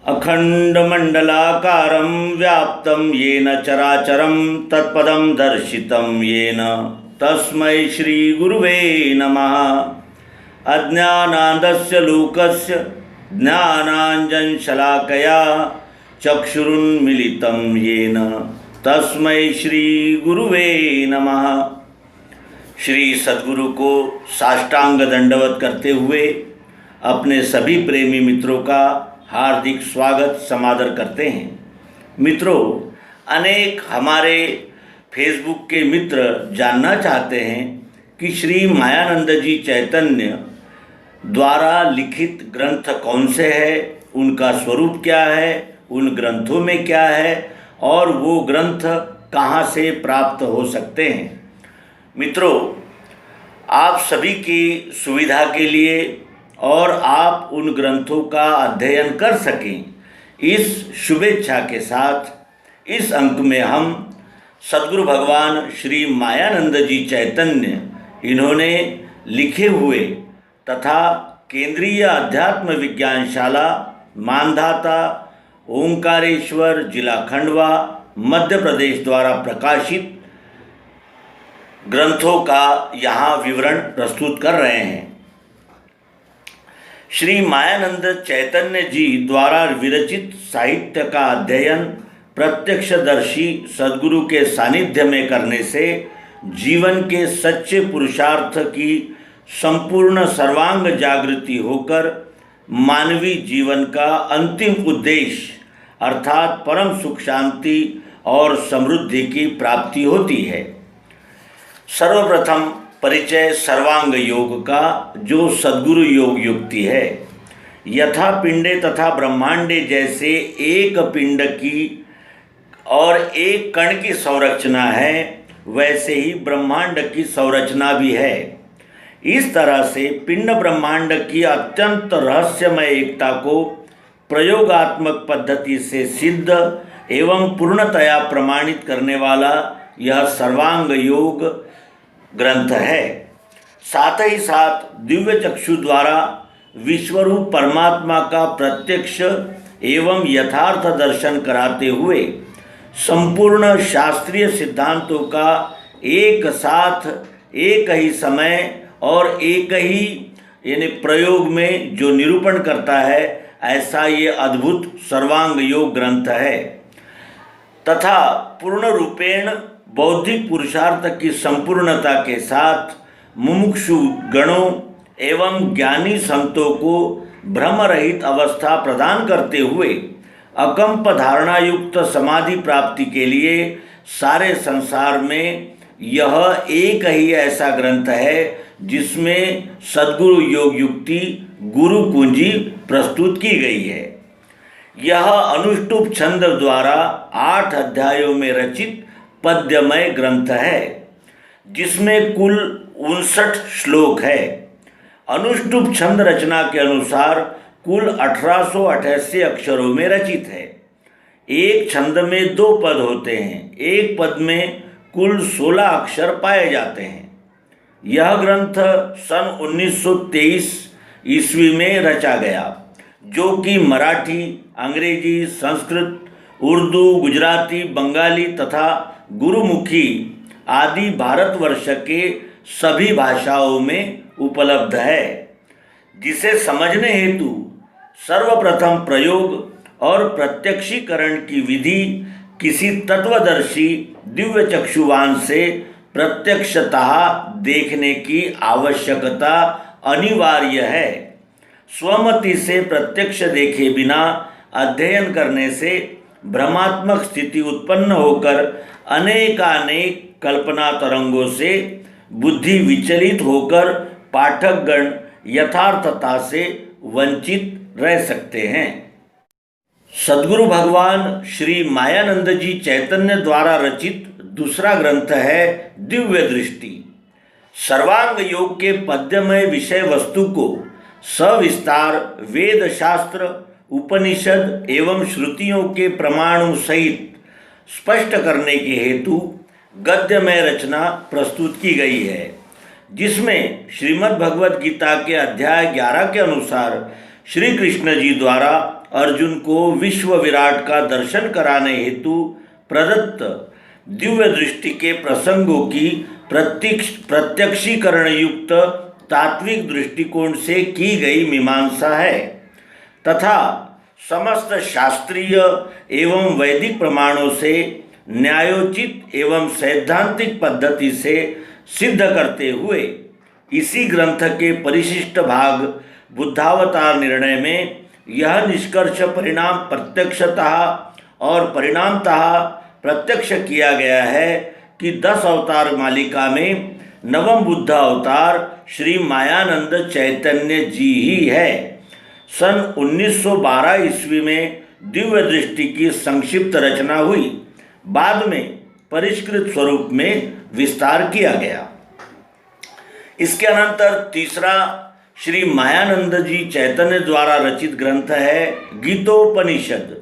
अखंडमंडलाकारं व्याप्तं येन चराचरं तत्पदं दर्शितं येन तस्मै श्रीगुरुवे नमः। अज्ञानान्धस्य लोकस्य ज्ञानाञ्जनशलाकया चक्षुरुन्मीलितं येन तस्मै श्रीगुरुवे नमः। श्री सद्गुरु को साष्टांग दंडवत करते हुए अपने सभी प्रेमी मित्रों का हार्दिक स्वागत समादर करते हैं। मित्रों, अनेक हमारे फेसबुक के मित्र जानना चाहते हैं कि श्री मायानंद जी चैतन्य द्वारा लिखित ग्रंथ कौन से हैं, उनका स्वरूप क्या है, उन ग्रंथों में क्या है और वो ग्रंथ कहाँ से प्राप्त हो सकते हैं। मित्रों, आप सभी की सुविधा के लिए और आप उन ग्रंथों का अध्ययन कर सकें, इस शुभेच्छा के साथ इस अंक में हम सद्गुरु भगवान श्री मायानंद जी चैतन्य इन्होंने लिखे हुए तथा केंद्रीय अध्यात्म विज्ञानशाला मानधाता ओंकारेश्वर जिला खंडवा मध्य प्रदेश द्वारा प्रकाशित ग्रंथों का यहाँ विवरण प्रस्तुत कर रहे हैं। श्री मायानंद चैतन्य जी द्वारा विरचित साहित्य का अध्ययन प्रत्यक्षदर्शी सद्गुरु के सानिध्य में करने से जीवन के सच्चे पुरुषार्थ की संपूर्ण सर्वांग जागृति होकर मानवीय जीवन का अंतिम उद्देश्य अर्थात परम सुख शांति और समृद्धि की प्राप्ति होती है। सर्वप्रथम परिचय सर्वांग योग का, जो सद्गुरु योग युक्ति है। यथा पिंडे तथा ब्रह्मांडे जैसे एक पिंड की और एक कण की संरचना है, वैसे ही ब्रह्मांड की संरचना भी है। इस तरह से पिंड ब्रह्मांड की अत्यंत रहस्यमय एकता को प्रयोगात्मक पद्धति से सिद्ध एवं पूर्णतया प्रमाणित करने वाला यह सर्वांग योग ग्रंथ है। साथ ही साथ दिव्य चक्षु द्वारा विश्वरूप परमात्मा का प्रत्यक्ष एवं यथार्थ दर्शन कराते हुए संपूर्ण शास्त्रीय सिद्धांतों का एक साथ एक ही समय और एक ही यानी प्रयोग में जो निरूपण करता है, ऐसा ये अद्भुत सर्वांग योग ग्रंथ है तथा पूर्ण रूपेण बौद्धिक पुरुषार्थ की संपूर्णता के साथ मुमुक्षु गणों एवं ज्ञानी संतों को भ्रम रहित अवस्था प्रदान करते हुए अकंप धारणा युक्त समाधि प्राप्ति के लिए सारे संसार में यह एक ही ऐसा ग्रंथ है जिसमें सद्गुरु योग युक्ति गुरु कुंजी प्रस्तुत की गई है। यह अनुष्टुप छंद द्वारा 8 अध्यायों में रचित पद्यमय ग्रंथ है, जिसमें कुल 59 श्लोक है। अनुष्टुप छंद रचना के अनुसार कुल 1888 अक्षरों में रचित है। एक छंद में 2 पद होते हैं, एक पद में कुल 16 अक्षर पाए जाते हैं। यह ग्रंथ सन 1923 ईस्वी में रचा गया, जो कि मराठी, अंग्रेजी, संस्कृत, उर्दू, गुजराती, बंगाली तथा गुरुमुखी आदि भारतवर्ष के सभी भाषाओं में उपलब्ध है, जिसे समझने हेतु सर्वप्रथम प्रयोग और प्रत्यक्षीकरण की विधि किसी तत्वदर्शी दिव्य चक्षुवान से प्रत्यक्षतः देखने की आवश्यकता अनिवार्य है। स्वमति से प्रत्यक्ष देखे बिना अध्ययन करने से भ्रमात्मक स्थिति उत्पन्न होकर अनेकानेक कल्पना तरंगों से बुद्धि विचलित होकर पाठकगण यथार्थता से वंचित रह सकते हैं। सद्गुरु भगवान श्री मायानंद जी चैतन्य द्वारा रचित दूसरा ग्रंथ है दिव्य दृष्टि। सर्वांग योग के पद्यमय विषय वस्तु को सविस्तार वेद शास्त्र, उपनिषद एवं श्रुतियों के प्रमाणों सहित स्पष्ट करने के हेतु गद्यमय रचना प्रस्तुत की गई है, जिसमें श्रीमद् भगवद गीता के अध्याय 11 के अनुसार श्री कृष्ण जी द्वारा अर्जुन को विश्व विराट का दर्शन कराने हेतु प्रदत्त दिव्य दृष्टि के प्रसंगों की प्रत्यक्षीकरण युक्त तात्विक दृष्टिकोण से की गई मीमांसा है तथा समस्त शास्त्रीय एवं वैदिक प्रमाणों से न्यायोचित एवं सैद्धांतिक पद्धति से सिद्ध करते हुए इसी ग्रंथ के परिशिष्ट भाग बुद्धावतार निर्णय में यह निष्कर्ष परिणाम प्रत्यक्षतः और परिणामतः प्रत्यक्ष किया गया है कि 10 अवतार मालिका में नवम बुद्ध अवतार श्री मायानंद चैतन्य जी ही है। सन 1912 ईस्वी में दिव्य दृष्टि की संक्षिप्त रचना हुई, बाद में परिष्कृत स्वरूप में विस्तार किया गया। इसके अनंतर तीसरा श्री मायानंद जी चैतन्य द्वारा रचित ग्रंथ है गीतोपनिषद।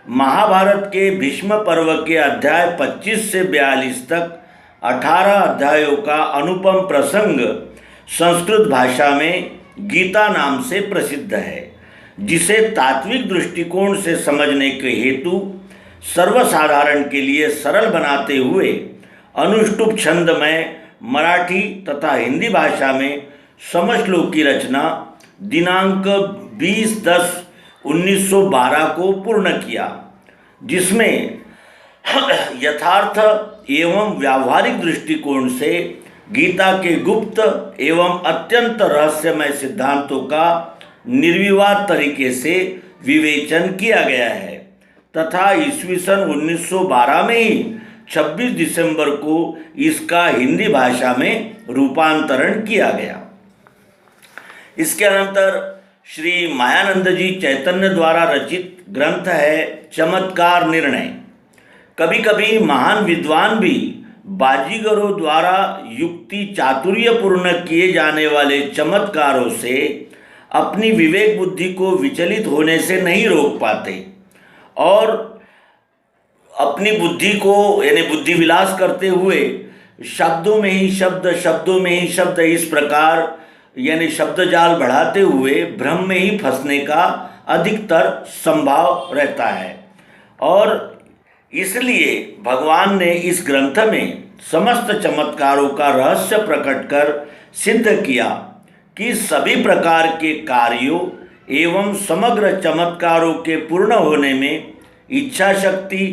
महाभारत के भीष्म पर्व के अध्याय 25 से 42 तक 18 अध्यायों का अनुपम प्रसंग संस्कृत भाषा में गीता नाम से प्रसिद्ध है, जिसे तात्विक दृष्टिकोण से समझने के हेतु सर्वसाधारण के लिए सरल बनाते हुए अनुष्टुप छंद में मराठी तथा हिंदी भाषा में समश्लोक की रचना दिनांक 20/10/1912 को पूर्ण किया, जिसमें यथार्थ एवं व्यावहारिक दृष्टिकोण से गीता के गुप्त एवं अत्यंत रहस्यमय सिद्धांतों का निर्विवाद तरीके से विवेचन किया गया है तथा ईस्वी सन 1912 में ही 26 दिसंबर को इसका हिंदी भाषा में रूपांतरण किया गया। इसके अनंतर श्री मायानंद जी चैतन्य द्वारा रचित ग्रंथ है चमत्कार निर्णय। कभी कभी महान विद्वान भी बाजीगरों द्वारा युक्ति चातुर्यपूर्ण किए जाने वाले चमत्कारों से अपनी विवेक बुद्धि को विचलित होने से नहीं रोक पाते और अपनी बुद्धि को यानी बुद्धि विलास करते हुए शब्दों में ही शब्द, शब्दों में ही शब्द, इस प्रकार यानी शब्द जाल बढ़ाते हुए भ्रम में ही फंसने का अधिकतर संभाव रहता है। और इसलिए भगवान ने इस ग्रंथ में समस्त चमत्कारों का रहस्य प्रकट कर सिद्ध किया कि सभी प्रकार के कार्यों एवं समग्र चमत्कारों के पूर्ण होने में इच्छा शक्ति,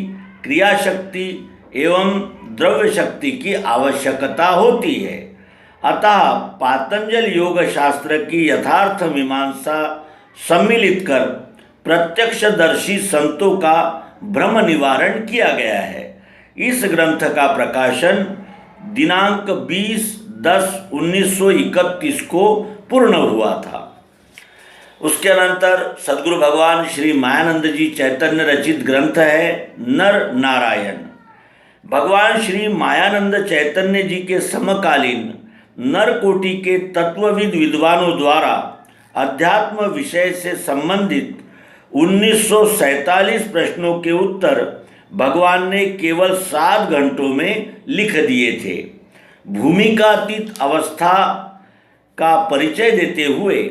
क्रिया शक्ति एवं द्रव्य शक्ति की आवश्यकता होती है। अतः पातंजल योग शास्त्र की यथार्थ मीमांसा सम्मिलित कर प्रत्यक्षदर्शी संतों का भ्रम निवारण किया गया है। इस ग्रंथ का प्रकाशन दिनांक 20/10/1931 को पूर्ण हुआ था। उसके अनंतर सद्गुरु भगवान श्री मायानंद जी चैतन्य रचित ग्रंथ है नर नारायण। भगवान श्री मायानंद चैतन्य जी के समकालीन नर कोटि के तत्वविद विद्वानों द्वारा अध्यात्म विषय से संबंधित 1947 प्रश्नों के उत्तर भगवान ने केवल 7 घंटों में लिख दिए थे। भूमिकातीत अवस्था का परिचय देते हुए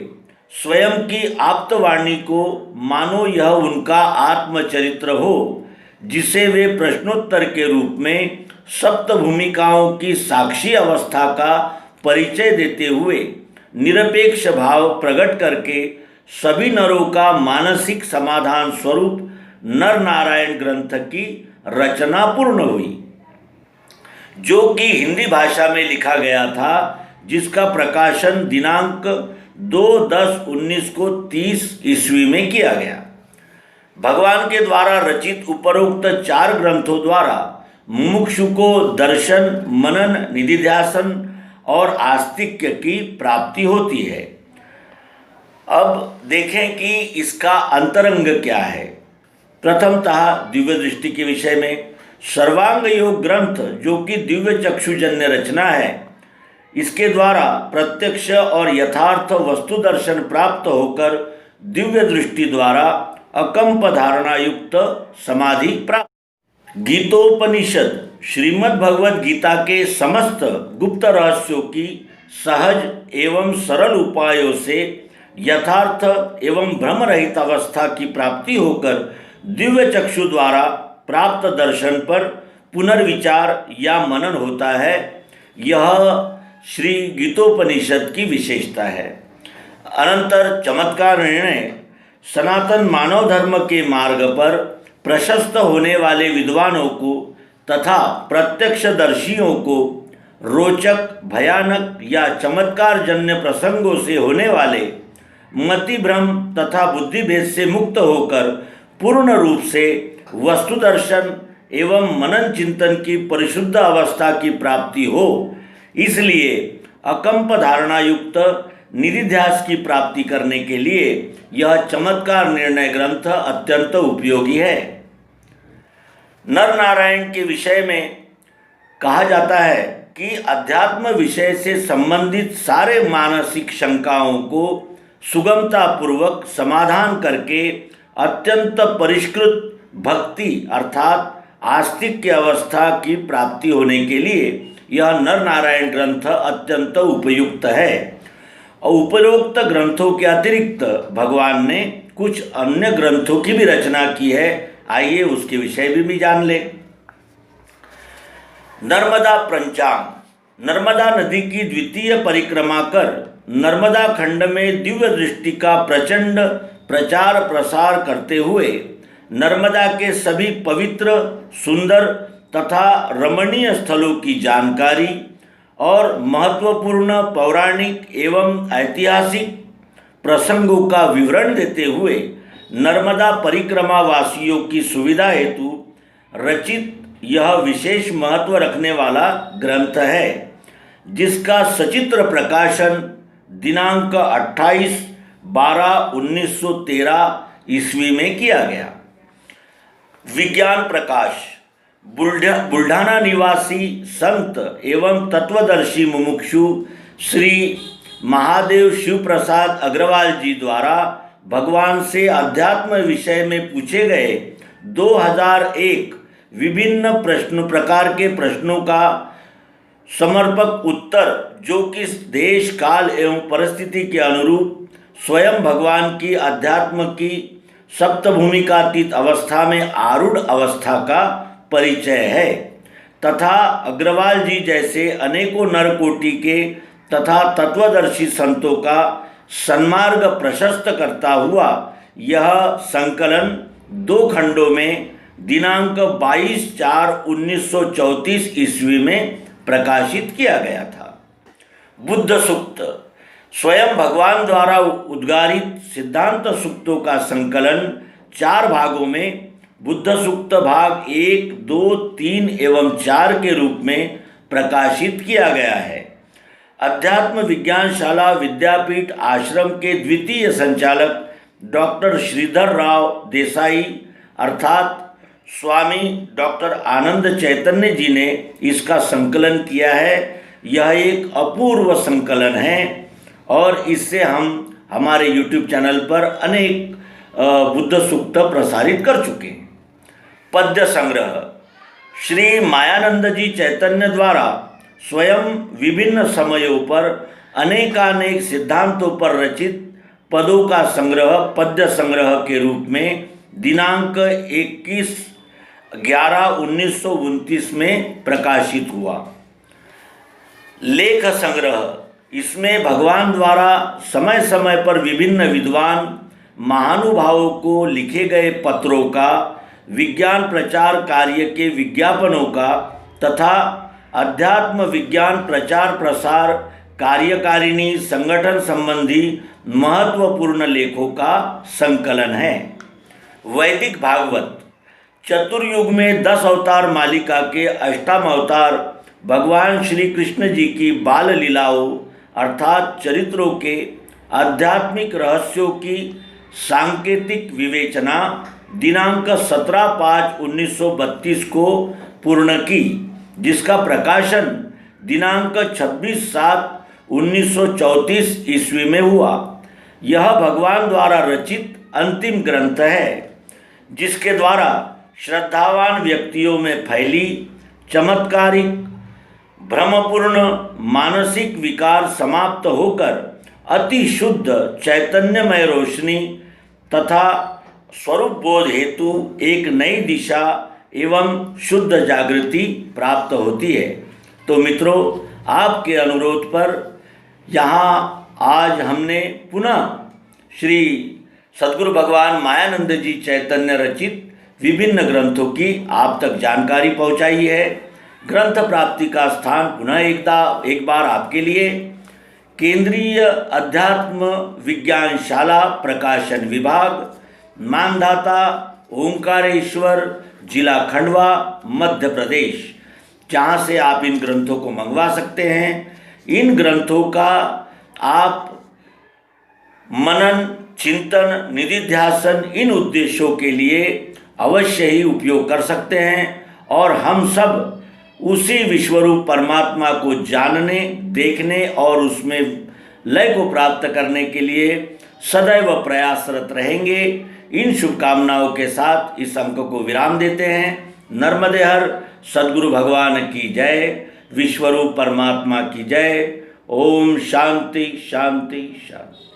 स्वयं की आप्तवाणी को मानो यह उनका आत्मचरित्र हो, जिसे वे प्रश्नोत्तर के रूप में सप्त भूमिकाओं की साक्षी अवस्था का परिचय देते हुए निरपेक्ष भाव प्रकट करके सभी नरों का मानसिक समाधान स्वरूप नर नारायण ग्रंथ की रचना पूर्ण हुई, जो कि हिंदी भाषा में लिखा गया था, जिसका प्रकाशन दिनांक 2/10/19 को 30 ईस्वी में किया गया। भगवान के द्वारा रचित उपरोक्त 4 ग्रंथों द्वारा मुमुक्षु को दर्शन, मनन, निधिध्यासन और आस्तिक्य की प्राप्ति होती है। अब देखें कि इसका अंतरंग क्या है। प्रथमतः दिव्य दृष्टि के विषय में सर्वांग योग ग्रंथ, जो कि दिव्य चक्षुजन्य रचना है, इसके द्वारा प्रत्यक्ष और यथार्थ वस्तु दर्शन प्राप्त होकर दिव्य दृष्टि द्वारा अकंप धारणा युक्त समाधि प्राप्त। गीतोपनिषद श्रीमद् भगवद गीता के समस्त गुप्त रहस्यों की सहज एवं सरल उपायों से यथार्थ एवं भ्रम रहित अवस्था की प्राप्ति होकर दिव्य चक्षु द्वारा प्राप्त दर्शन पर पुनर्विचार या मनन होता है। यह श्री गीतोपनिषद की विशेषता है। अनंतर चमत्कार निर्णय सनातन मानव धर्म के मार्ग पर प्रशस्त होने वाले विद्वानों को तथा प्रत्यक्षदर्शियों को रोचक, भयानक या चमत्कार जन्य प्रसंगों से होने वाले मति भ्रम तथा बुद्धिभेद से मुक्त होकर पूर्ण रूप से वस्तु दर्शन एवं मनन चिंतन की परिशुद्ध अवस्था की प्राप्ति हो, इसलिए अकंप धारणा युक्त निधिध्यास की प्राप्ति करने के लिए यह चमत्कार निर्णय ग्रंथ अत्यंत उपयोगी है। नर नारायण के विषय में कहा जाता है कि अध्यात्म विषय से संबंधित सारे मानसिक शंकाओं को सुगमता पूर्वक समाधान करके अत्यंत परिष्कृत भक्ति अर्थात आस्तिक की अवस्था की प्राप्ति होने के लिए यह नर नारायण ग्रंथ अत्यंत उपयुक्त है। और उपरोक्त ग्रंथों के अतिरिक्त भगवान ने कुछ अन्य ग्रंथों की भी रचना की है। आइए उसके विषय भी जान ले। नर्मदा पंचांग। नर्मदा नदी की द्वितीय परिक्रमा कर नर्मदा खंड में दिव्य दृष्टि का प्रचंड प्रचार प्रसार करते हुए नर्मदा के सभी पवित्र, सुंदर तथा रमणीय स्थलों की जानकारी और महत्वपूर्ण पौराणिक एवं ऐतिहासिक प्रसंगों का विवरण देते हुए नर्मदा परिक्रमा वासियों की सुविधा हेतु रचित यह विशेष महत्व रखने वाला ग्रंथ है, जिसका सचित्र प्रकाशन दिनांक 28/12/1913 ईस्वी में किया गया। विज्ञान प्रकाश। बुल्ढाना निवासी संत एवं तत्वदर्शी मुमुक्षु श्री महादेव शिव प्रसाद अग्रवाल जी द्वारा भगवान से अध्यात्म विषय में पूछे गए 2001 विभिन्न प्रकार के प्रश्नों का समर्पक उत्तर, जो कि देश काल एवं परिस्थिति के अनुरूप स्वयं भगवान की अध्यात्म की सप्तभूमिकातीत अवस्था में आरूढ़ अवस्था का परिचय है, तथा अग्रवाल जी जैसे अनेकों नरकोटि के तथा तत्वदर्शी संतों का सन्मार्ग प्रशस्त करता हुआ यह संकलन 2 खंडों में दिनांक 22/4/1934 ईस्वी में प्रकाशित किया गया था। बुद्ध सूक्त। स्वयं भगवान द्वारा उद्गारित सिद्धांत सूक्तों का संकलन 4 भागों में बुद्ध सूक्त भाग 1, 2, 3 एवं 4 के रूप में प्रकाशित किया गया है। अध्यात्म विज्ञानशाला विद्यापीठ आश्रम के द्वितीय संचालक डॉक्टर श्रीधर राव देसाई अर्थात स्वामी डॉक्टर आनंद चैतन्य जी ने इसका संकलन किया है। यह एक अपूर्व संकलन है और इससे हम हमारे YouTube चैनल पर अनेक बुद्ध सूक्त प्रसारित कर चुके हैं। पद्य संग्रह। श्री मायानंद जी चैतन्य द्वारा स्वयं विभिन्न समयों पर अनेकानेक सिद्धांतों पर रचित पदों का संग्रह पद्य संग्रह के रूप में दिनांक 21/11/1929 में प्रकाशित हुआ। लेख संग्रह। इसमें भगवान द्वारा समय समय पर विभिन्न विद्वान महानुभावों को लिखे गए पत्रों का, विज्ञान प्रचार कार्य के विज्ञापनों का तथा अध्यात्म विज्ञान प्रचार प्रसार कार्यकारिणी संगठन संबंधी महत्वपूर्ण लेखों का संकलन है। वैदिक भागवत। चतुर्युग में 10 अवतार मालिका के अष्टम अवतार भगवान श्री कृष्ण जी की बाल लीलाओं अर्थात चरित्रों के आध्यात्मिक रहस्यों की सांकेतिक विवेचना दिनांक 17/5/1932 को पूर्ण की, जिसका प्रकाशन दिनांक 26/7/1934 ईस्वी में हुआ। यह भगवान द्वारा रचित अंतिम ग्रंथ है, जिसके द्वारा श्रद्धावान व्यक्तियों में फैली चमत्कारिक भ्रमपूर्ण मानसिक विकार समाप्त होकर अति शुद्ध चैतन्यमय रोशनी तथा स्वरूप बोध हेतु एक नई दिशा एवं शुद्ध जागृति प्राप्त होती है। तो मित्रों, आपके अनुरोध पर यहाँ आज हमने पुनः श्री सद्गुरु भगवान मायानंद जी चैतन्य रचित विभिन्न ग्रंथों की आप तक जानकारी पहुँचाई है। ग्रंथ प्राप्ति का स्थान पुनः एक बार आपके लिए केंद्रीय अध्यात्म विज्ञान शाला प्रकाशन विभाग, मानधाता ओंकारेश्वर, जिला खंडवा, मध्य प्रदेश, जहाँ से आप इन ग्रंथों को मंगवा सकते हैं। इन ग्रंथों का आप मनन, चिंतन, निधिध्यासन इन उद्देश्यों के लिए अवश्य ही उपयोग कर सकते हैं और हम सब उसी विश्वरूप परमात्मा को जानने, देखने और उसमें लय को प्राप्त करने के लिए सदैव प्रयासरत रहेंगे। इन शुभकामनाओं के साथ इस अंक को विराम देते हैं। नर्मदे हर सद्गुरु भगवान की जय, विश्वरूप परमात्मा की जय। ओम शांति शांति शांति।